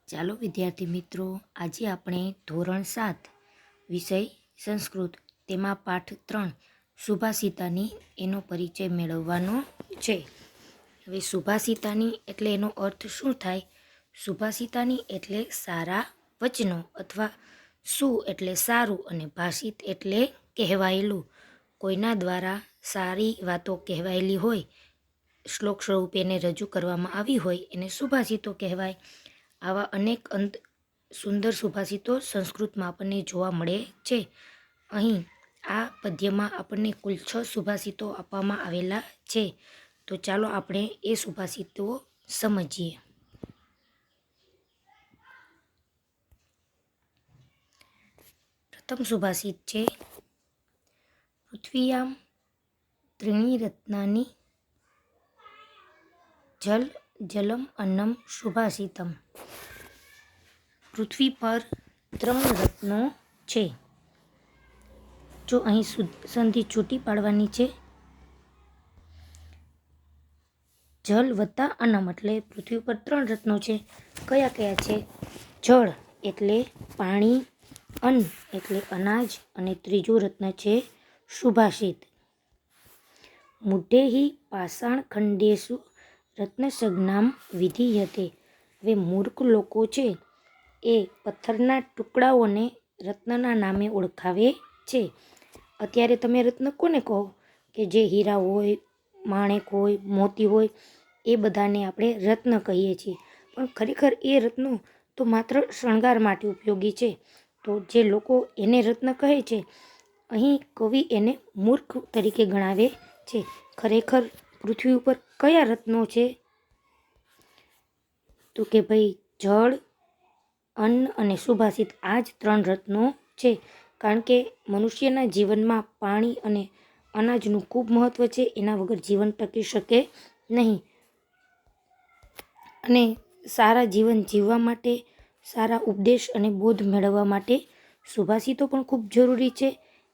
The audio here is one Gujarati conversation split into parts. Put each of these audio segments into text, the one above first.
ચાલો વિદ્યાર્થી મિત્રો, આજે આપણે ધોરણ 7 વિષય સંસ્કૃત તેમાં પાઠ 3 સુભાષિતાની એનો પરિચય મેળવવાનો છે. હવે સુભાષિતાની એટલે એનો અર્થ શું થાય? સુભાષિતાની એટલે સારા વચનો અથવા સુ એટલે સારું અને ભાષિત એટલે કહેવાયેલું. કોઈના દ્વારા સારી વાતો કહેવાયેલી હોય, શ્લોક સ્વરૂપે એને રજૂ કરવામાં આવી હોય એને સુભાષિતો કહેવાય. આવા અનેક સુંદર સુભાષિતો સંસ્કૃતમાં આપણને જોવા મળે છે. અહીં આ પદ્યમાં આપણને કુલ 6 સુભાષિતો આપવામાં આવેલા છે. તો ચાલો આપણે એ સુભાષિતો સમજીએ. પ્રથમ સુભાષિત છે, પૃથ્વીયામ ત્રીણી રત્નાની જલ જલમ અન્નમ સુભાષિતમ. પૃથ્વી પર 3 રત્નો છે. જો અહીં સંધિ છૂટી પાડવાની છે. જલ વત્તા અન્નમ એટલે પૃથ્વી પર 3 રત્નો છે. કયા કયા છે? જળ એટલે પાણી, અન્ન એટલે અનાજ અને ત્રીજું રત્ન છે સુભાષિત. મૂઢૈઃ પાષાણ ખંડેષુ રત્નસંજ્ઞામ વિધીયતે. હવે મૂર્ખ લોકો છે એ પથ્થરના ટુકડાઓને રત્નના નામે ઓળખાવે છે. અત્યારે તમે રત્ન કોને કહો? કે જે હીરા હોય, માણેક હોય, મોતી હોય, એ બધાને આપણે રત્ન કહીએ છીએ. પણ ખરેખર એ રત્નો તો માત્ર શણગાર માટે ઉપયોગી છે. તો જે લોકો એને રત્ન કહે છે, અહીં કવિ એને મૂર્ખ તરીકે ગણાવે છે. ખરેખર પૃથ્વી ઉપર કયા રત્નો છે? તો કે ભાઈ જળ, અન્ન અને સુભાષિત, આ જ 3 રત્નો છે. કારણ કે મનુષ્યના જીવનમાં પાણી અને અનાજનું ખૂબ મહત્ત્વ છે. એના વગર જીવન ટકી શકે નહીં. અને સારા જીવન જીવવા માટે, સારા ઉપદેશ અને બોધ મેળવવા માટે સુભાષિતો પણ ખૂબ જરૂરી છે.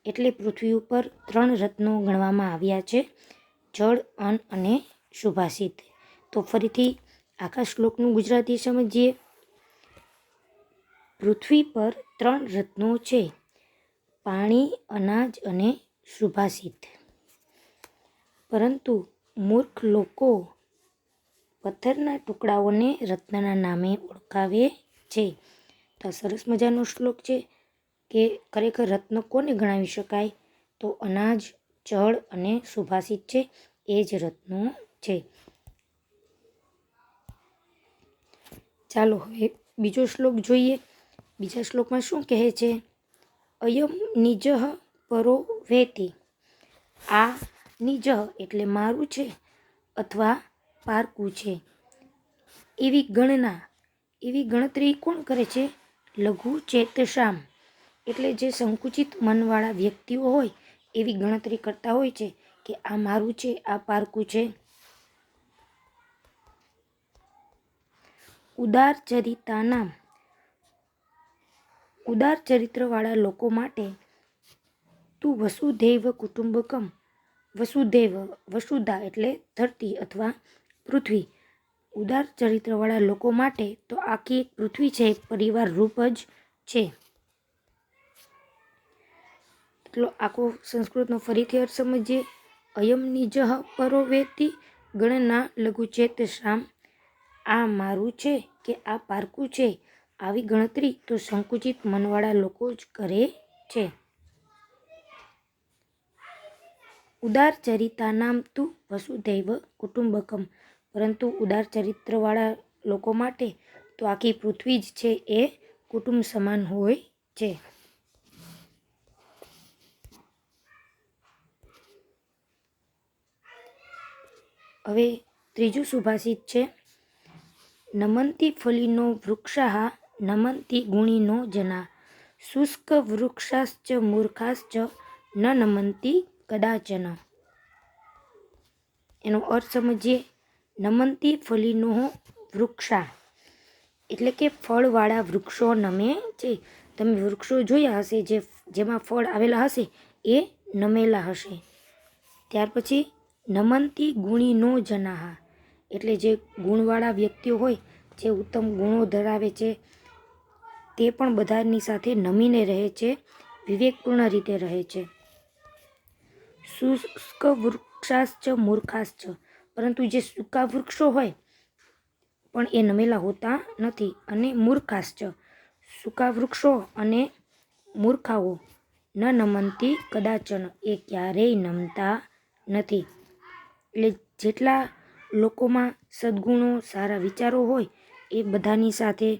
એટલે પૃથ્વી ઉપર 3 રત્નો ગણવામાં આવ્યા છે, જળ, અન્ન અને સુભાષિત. તો ફરીથી આખા શ્લોકનું ગુજરાતી સમજીએ. પૃથ્વી પર 3 રત્નો છે, પાણી, અનાજ અને સુભાષિત. પરંતુ મૂર્ખ લોકો પથ્થરના ટુકડાઓને રત્નના નામે ઓળખાવે છે. તો આ સરસ મજાનો શ્લોક છે કે ખરેખર રત્ન કોને ગણાવી શકાય? તો અનાજ, જળ અને સુભાષિત છે, એ જ રત્નો છે. ચાલો હવે બીજો શ્લોક જોઈએ. બીજા શ્લોકમાં શું કહે છે? અયમ નિજઃ પરો વેતિ. આ નિજઃ એટલે મારું છે અથવા પારકું છે. એવી ગણના, એવી ગણતરી કોણ કરે છે? લઘુ ચેતસામ એટલે જે સંકુચિત મનવાળા વ્યક્તિઓ હોય એવી ગણતરી કરતા હોય છે કે આ મારું છે, આ પારકું છે. ઉદાર ચરિતાનામ, ઉદાર ચરિત્રવાળા લોકો માટે તું વસુધૈવ કુટુંબકમ. વસુધૈવ, વસુધા એટલે ધરતી અથવા પૃથ્વી. ઉદાર ચરિત્રવાળા લોકો માટે તો આખી એક પૃથ્વી છે, પરિવાર રૂપ જ છે. એટલો આખો સંસ્કૃતનો ફરીથી અર્થ સમજીએ. અયમ નિજઃ પરો વેતિ ગણના લઘુચેતસામ. આ મારું છે કે આ પારકું છે, આવી ગણતરી તો સંકુચિત મનવાળા લોકો જ કરે છે. ઉદાર ચરિતાનામ તું વસુધૈવ કુટુંબકમ. પરંતુ ઉદાર ચરિત્રવાળા લોકો માટે તો આખી પૃથ્વી જ છે, એ કુટુંબ સમાન હોય છે. હવે ત્રીજું સુભાષિત છે, નમંતિ ફલિનો વૃક્ષાઃ નમંતિ ગુણીનો જના. શુષ્ક વૃક્ષાશ્ચ મૂર્ખાશ્ચ ન નમંતિ કદાચન. એનો અર્થ સમજીએ. નમંતિ ફલિનો વૃક્ષા એટલે કે ફળવાળા વૃક્ષો નમે છે. તમે વૃક્ષો જોયા હશે, જેમાં ફળ આવેલા હશે એ નમેલા હશે. ત્યાર પછી નમંતિ ગુણીનો જનાહ એટલે જે ગુણવાળા વ્યક્તિઓ હોય જે ઉત્તમ ગુણો ધરાવે છે તે પણ બધાની સાથે નમીને રહે છે, વિવેકપૂર્ણ રીતે રહે છે. શુષ્ક વૃક્ષાશ્ચ મૂર્ખાશ્ચ, પરંતુ જે સૂકા વૃક્ષો હોય પણ એ નમેલા હોતા નથી. અને મૂર્ખાશ્ચ, સૂકા વૃક્ષો અને મૂર્ખાઓ ન નમંતી કદાચન, એ ક્યારેય નમતા નથી. એટલે જેટલા લોકોમાં સદ્ગુણો, સારા વિચારો હોય એ બધાની સાથે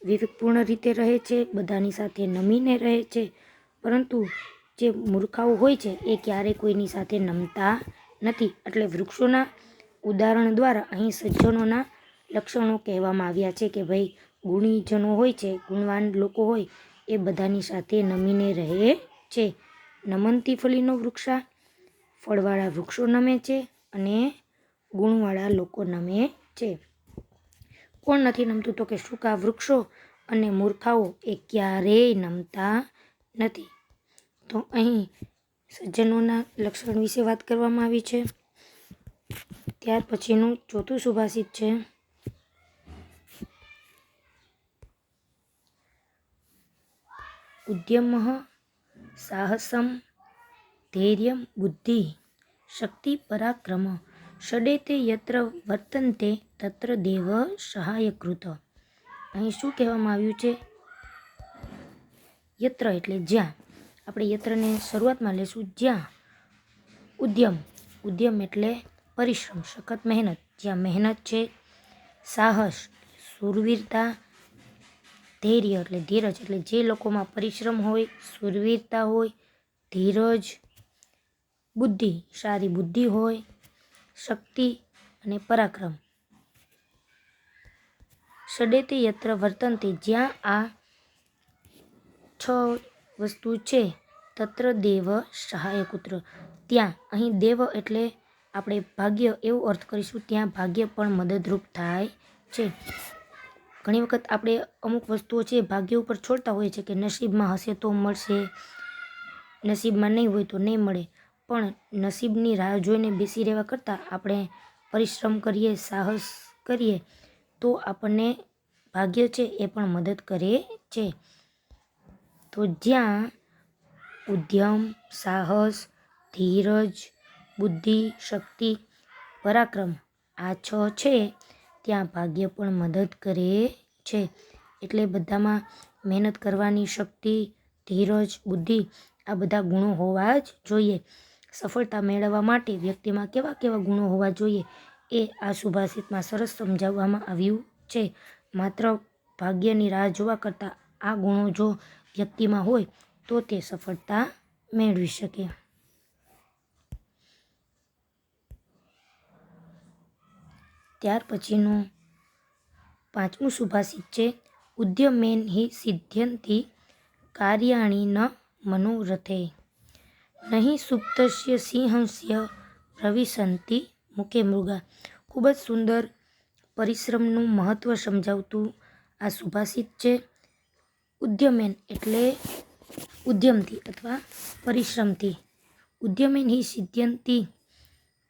વિવેકપૂર્ણ રીતે રહે છે, બધાની સાથે નમીને રહે છે. પરંતુ જે મૂર્ખાઓ હોય છે એ ક્યારેય કોઈની સાથે નમતા નથી. એટલે વૃક્ષોના ઉદાહરણ દ્વારા અહીં સજ્જનોના લક્ષણો કહેવામાં આવ્યા છે કે ભાઈ ગુણીજનો હોય છે, ગુણવાન લોકો હોય એ બધાની સાથે નમીને રહે છે. નમંતી ફલીનો વૃક્ષા, ફળવાળા વૃક્ષો નમે છે અને ગુણવાળા લોકો નમે છે. કોણ નથી નમતું? તો કે સૂકા વૃક્ષો અને મૂર્ખાઓ એ ક્યારેય નમતા નથી. તો અહીં સજ્જનોના લક્ષણ વિશે વાત કરવામાં આવી છે. ત્યાર પછીનું ચોથું સુભાષિત છે, ઉદ્યમઃ સાહસમ ધૈર્યમ બુદ્ધિ શક્તિ પરાક્રમ ષડેતે યત્ર વર્તન્તે તત્ર દેવ સહાયકૃત. અહીં શું કહેવામાં આવ્યું છે? યત્ર એટલે જ્યાં. આપણે યત્રને શરૂઆતમાં લેશું જ્યાં. ઉદ્યમ, ઉદ્યમ એટલે પરિશ્રમ, સખત મહેનત, જ્યાં મહેનત છે. સાહસ, શૂરવીરતા. ધૈર્ય એટલે ધીરજ, એટલે જે લોકોમાં પરિશ્રમ હોય, શૂરવીરતા હોય, ધીરજ. બુદ્ધિ, સારી બુદ્ધિ હોય. શક્તિ અને પરાક્રમ. ષડેતે યત્ર વર્તન્તે, જ્યાં આ 6 વસ્તુ છે, તત્ર દેવ સહાયકૃત, ત્યાં. અહીં દેવ એટલે આપણે ભાગ્ય એવો અર્થ કરીશું, ત્યાં ભાગ્ય પણ મદદરૂપ થાય છે. ઘણી વખત આપણે અમુક વસ્તુઓ છે ભાગ્ય ઉપર છોડતા હોય છે કે નસીબમાં હશે તો મળશે, નસીબમાં નહીં હોય તો નહીં મળે. પણ નસીબની રાહ જોઈને બેસી રહેવા કરતાં આપણે પરિશ્રમ કરીએ, સાહસ કરીએ તો આપણને ભાગ્ય છે એ પણ મદદ કરે છે. તો જ્યાં ઉદ્યમ, સાહસ, ધીરજ, બુદ્ધિ, શક્તિ, પરાક્રમ આ 6 છે ત્યાં ભાગ્ય પણ મદદ કરે છે. એટલે બધામાં મહેનત કરવાની શક્તિ, ધીરજ, બુદ્ધિ આ બધા ગુણો હોવા જ જોઈએ. સફળતા મેળવવા માટે વ્યક્તિમાં કેવા કેવા ગુણો હોવા જોઈએ એ આ સુભાષિતમાં સરસ સમજાવવામાં આવ્યું છે. માત્ર ભાગ્યની રાહ જોવા કરતાં આ ગુણો જો વ્યક્તિમાં હોય તો તે સફળતા મેળવી શકે. ત્યાર પછીનું 5મું સુભાષિત છે, ઉદ્યમેન હિ સિદ્ધ્યન્તિ કાર્યાણિ ન મનોરથે નહીં સુપ્તસ્ય સિંહસ્ય પ્રવિશન્તિ મુખે મૃગા. ખૂબ જ સુંદર પરિશ્રમનું મહત્ત્વ સમજાવતું આ સુભાષિત છે. ઉદ્યમેન એટલે ઉદ્યમથી અથવા પરિશ્રમથી. ઉદ્યમેન હિ સિદ્ધ્યન્તિ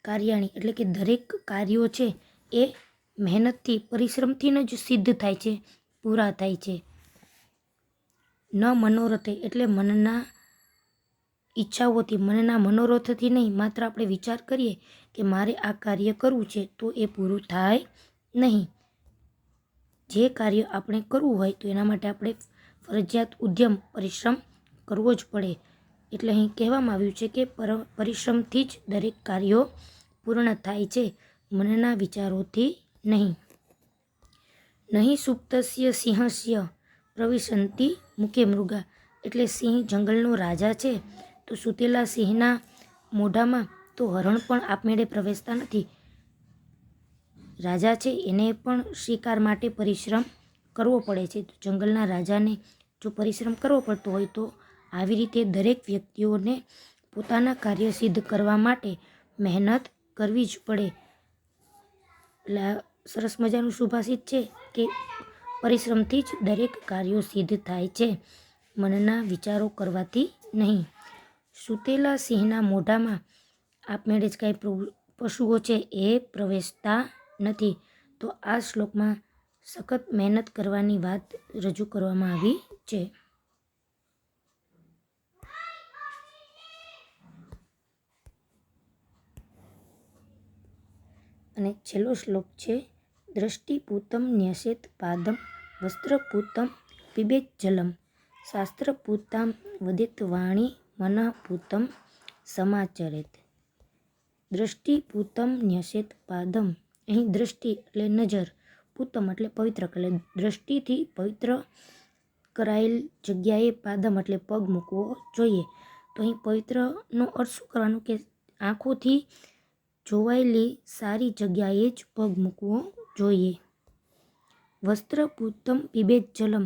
કાર્યાણિ એટલે કે દરેક કાર્યો છે એ મહેનતથી, પરિશ્રમથી જ સિદ્ધ થાય છે, પૂરા થાય છે. ન મનોરથે એટલે મનના ઈચ્છાઓથી, મનના મનોરથથી નહીં. માત્ર આપણે વિચાર કરીએ કે મારે આ કાર્ય કરવું છે તો એ પૂરું થાય નહીં. જે કાર્ય આપણે કરવું હોય તો એના માટે આપણે ફરજિયાત ઉદ્યમ, પરિશ્રમ કરવો જ પડે. એટલે અહીં કહેવામાં આવ્યું છે કે પરિશ્રમથી જ દરેક કાર્યો પૂર્ણ થાય છે, મનના વિચારોથી નહીં. નહીં સુપ્તસ્ય સિંહસ્ય પ્રવિશન્તિ મુખે મૃગા એટલે સિંહ જંગલનો રાજા છે તો સૂતેલા સિંહના મોઢામાં તો હરણ પણ આપમેળે પ્રવેશતા નથી. રાજા છે એને પણ શિકાર માટે પરિશ્રમ કરવો પડે છે. તો જંગલના રાજાને જો પરિશ્રમ કરવો પડતો હોય તો આવી રીતે દરેક વ્યક્તિઓને પોતાના કાર્ય સિદ્ધ કરવા માટે મહેનત કરવી જ પડે. એટલે સરસ મજાનું સુભાષિત છે કે પરિશ્રમથી જ દરેક કાર્યો સિદ્ધ થાય છે, મનના વિચારો કરવાથી નહીં. સૂતેલા સિંહના મોઢામાં આપમેળે જ કાંઈ પશુઓ છે એ પ્રવેશતા નથી. તો આ શ્લોકમાં સખત મહેનત કરવાની વાત રજૂ કરવામાં આવી છે. અને છેલ્લો શ્લોક છે દ્રષ્ટિપૂતમ ન્યસેત પાદમ વસ્ત્રપૂતમ પિબેત જલમ શાસ્ત્રપૂતામ વદેત વાણી મનઃપૂતમ સમાચરેત. દ્રષ્ટિપૂતમ ન્યસેત પાદમ, અહીં દ્રષ્ટિ એટલે નજર, પૂતમ એટલે પવિત્ર, એટલે દ્રષ્ટિથી પવિત્ર કરાયેલ જગ્યાએ પાદમ એટલે પગ મૂકવો જોઈએ. તો અહીં પવિત્રનો અર્થ શું કરવાનો કે આંખોથી જોવાયેલી સારી જગ્યાએ જ પગ મૂકવો જોઈએ. વસ્ત્રપૂતમ પિબેત જલમ,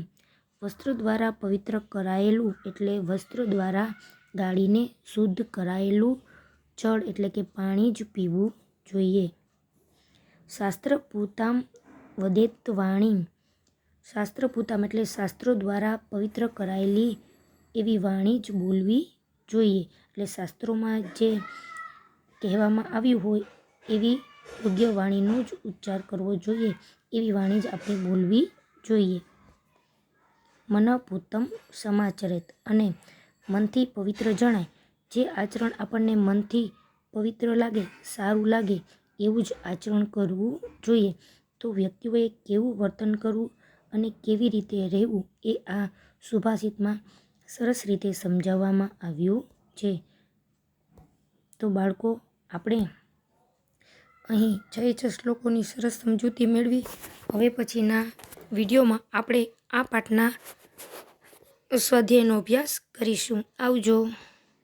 વસ્ત્ર દ્વારા પવિત્ર કરાયેલું એટલે વસ્ત્ર દ્વારા ગાળીને શુદ્ધ કરાયેલું જળ એટલે કે પાણી જ પીવું જોઈએ. શાસ્ત્રપૂતામ વદેત વાણી, શાસ્ત્રપૂતામ એટલે શાસ્ત્રો દ્વારા પવિત્ર કરાયેલી એવી વાણી જ બોલવી જોઈએ. એટલે શાસ્ત્રોમાં જે કહેવામાં આવ્યું હોય એવી યોગ્ય વાણીનો જ ઉચ્ચાર કરવો જોઈએ, એવી વાણી જ આપણે બોલવી જોઈએ. મનઃપૂતમ સમાચરેત, અને મનથી પવિત્ર જણાય, જે આચરણ આપણને મનથી પવિત્ર લાગે, સારું લાગે એવું જ આચરણ કરવું જોઈએ. તો વ્યક્તિઓએ કેવું વર્તન કરવું અને કેવી રીતે રહેવું એ આ સુભાષિતમાં સરસ રીતે સમજાવવામાં આવ્યું છે. તો બાળકો, આપણે અહીં 6 શ્લોકોની સરસ સમજૂતી મેળવી. હવે પછીના વિડીયોમાં આપણે આ પાઠના સ્વાધ્યાયનો અભ્યાસ કરીશું. આવજો.